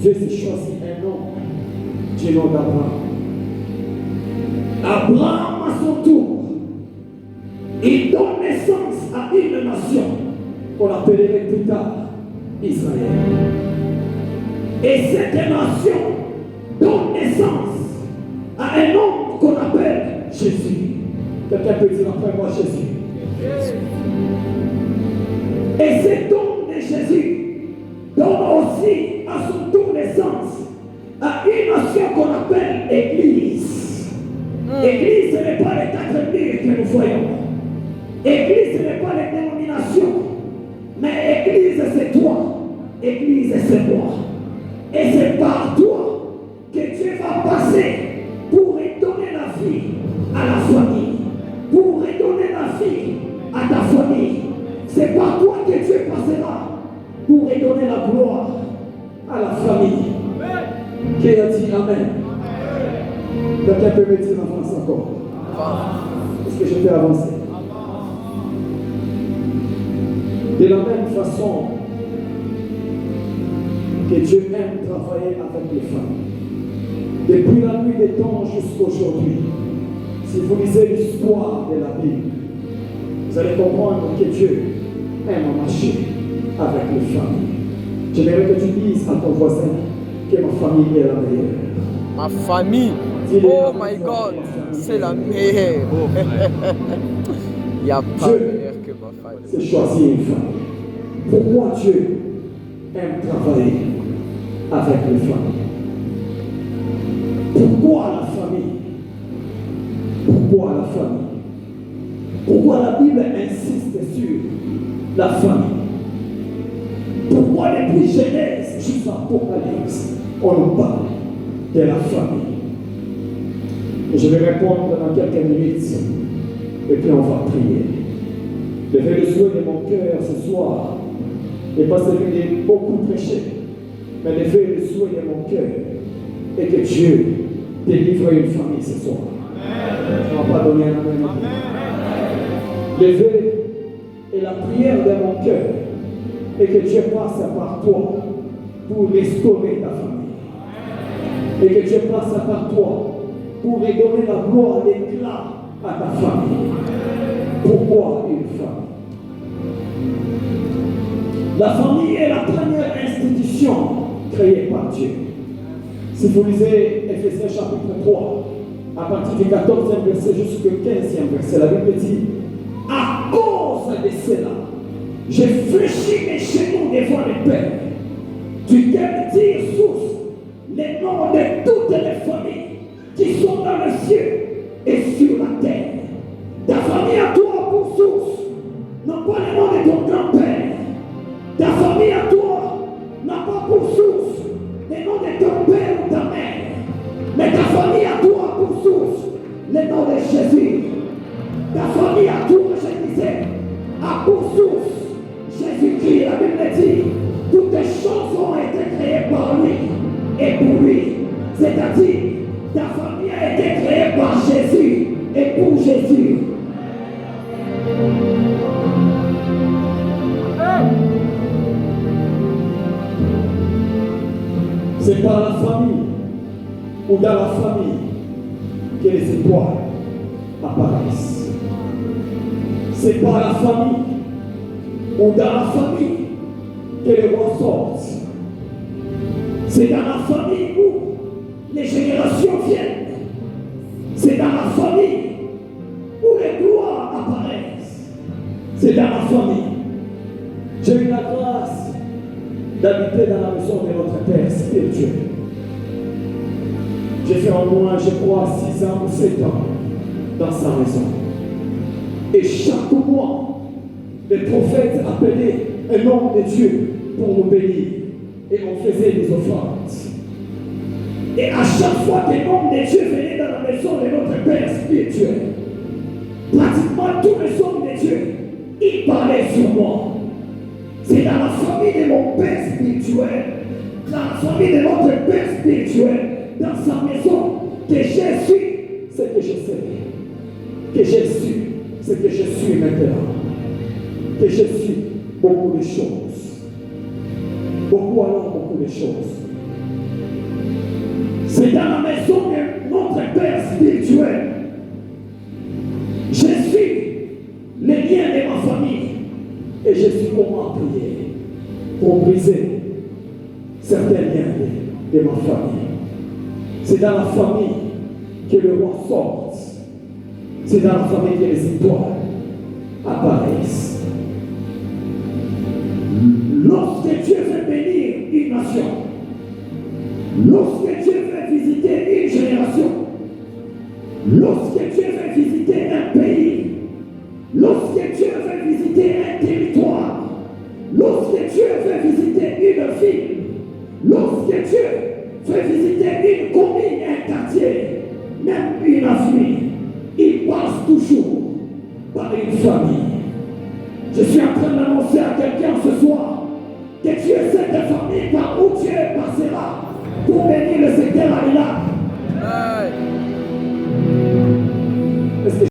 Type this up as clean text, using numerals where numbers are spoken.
Dieu s'est choisi un homme du nom d'Abraham. Abraham, à son tour, il donne naissance à une nation qu'on appellerait plus tard Israël. Et cette nation donne naissance à un homme qu'on appelle Jésus. Quelqu'un peut dire après moi Jésus. Et cet homme de Jésus donne aussi à son tour naissance à une nation qu'on appelle Église. Église, ce n'est pas les 4 murs que nous voyons. Église, ce n'est pas les dénominations. Mais Église, c'est toi. Église, c'est moi. Et c'est par toi que Dieu va passer pour redonner la vie à la famille. Pour redonner la vie à ta famille. C'est par toi que Dieu passera pour redonner la gloire à la famille. Qui a dit Amen? Quelqu'un peut me dire en France encore? Est-ce que je peux avancer? De la même façon que Dieu aime travailler avec les femmes, depuis la nuit des temps jusqu'à aujourd'hui, si vous lisez l'histoire de la Bible, vous allez comprendre que Dieu aime marcher avec les familles. J'aimerais que tu dises à ton voisin que ma famille est la meilleure. Ma famille, oh my God, c'est la meilleure. Il n'y a pas meilleur que ma famille. C'est choisir une famille. Pourquoi Dieu aime travailler avec les familles? Pourquoi la famille? Pourquoi la famille? Pourquoi la Bible insiste sur la famille? Pourquoi depuis Genèse jusqu'à Apocalypse, on nous parle de la famille? Et je vais répondre dans quelques minutes, et puis on va prier. Levez le souhait de mon cœur ce soir, et pas celui de beaucoup prêcher, mais levez le souhait de mon cœur, et que Dieu délivre une famille ce soir. Je ne vais pas donner un amen. Levez, et la prière de mon cœur, et que Dieu passe par toi pour restaurer ta famille. Et que Dieu passe par toi pour redonner la gloire, l'éclat à ta famille. Pourquoi une famille? La famille est la première institution créée par Dieu. Si vous lisez Ephésiens chapitre 3, à partir du 14e verset jusqu'au 15e verset, la Bible dit: à cause de cela, j'ai fléchi mes genoux devant le Père, duquel tire source les noms de toutes les familles qui sont dans le ciel et sur la terre. Ta famille à toi pour source, non pas le nom de ton grand-père. Ta famille à toi n'a pas pour source le nom de ton père ou ta mère. Mais ta famille à toi pour source le nom de Jésus. Ta famille à toi, je disais, a pour source Jésus-Christ. La Bible dit: toutes les choses ont été créées par lui et pour lui. C'est-à-dire, ta famille a été créée par Jésus et pour Jésus. C'est par la famille ou dans la famille que les étoiles apparaissent. C'est par la famille ou dans la famille que les rois sortent. C'est dans la famille où les générations viennent. C'est dans la famille où les gloires apparaissent. C'est dans la famille. J'ai eu la grâce d'habiter dans la maison de notre Père spirituel. J'ai fait en moins, je crois, 6 ans ou 7 ans dans sa maison. Et chaque mois, les prophètes appelaient un homme de Dieu pour nous bénir. Et on faisait des offrandes. Et à chaque fois qu'un homme de Dieu venait dans la maison de notre Père spirituel, pratiquement tous les hommes de Dieu, ils parlaient sur moi. C'est dans la famille de mon Père spirituel, dans la famille de notre Père spirituel, dans sa maison, que j'ai su ce que je sais. Que j'ai su ce que je suis maintenant. Que je suis beaucoup de choses. Beaucoup alors beaucoup de choses. C'est dans la maison de notre Père spirituel. Je suis les liens de ma famille et je suis comment prier pour briser certains liens de ma famille. C'est dans la famille que le roi sort. C'est dans la famille que les étoiles apparaissent. Lorsque Dieu veut bénir une nation, lorsque Dieu veut visiter une génération, lorsque Dieu veut visiter un pays, lorsque Dieu veut visiter un territoire, lorsque Dieu veut visiter une ville, lorsque Dieu veut visiter une commune, un quartier, même une avenue, il passe toujours par une famille. Je suis en train d'annoncer à quelqu'un ce soir que Dieu sait des familles par où Dieu passera pour bénir le secteur là.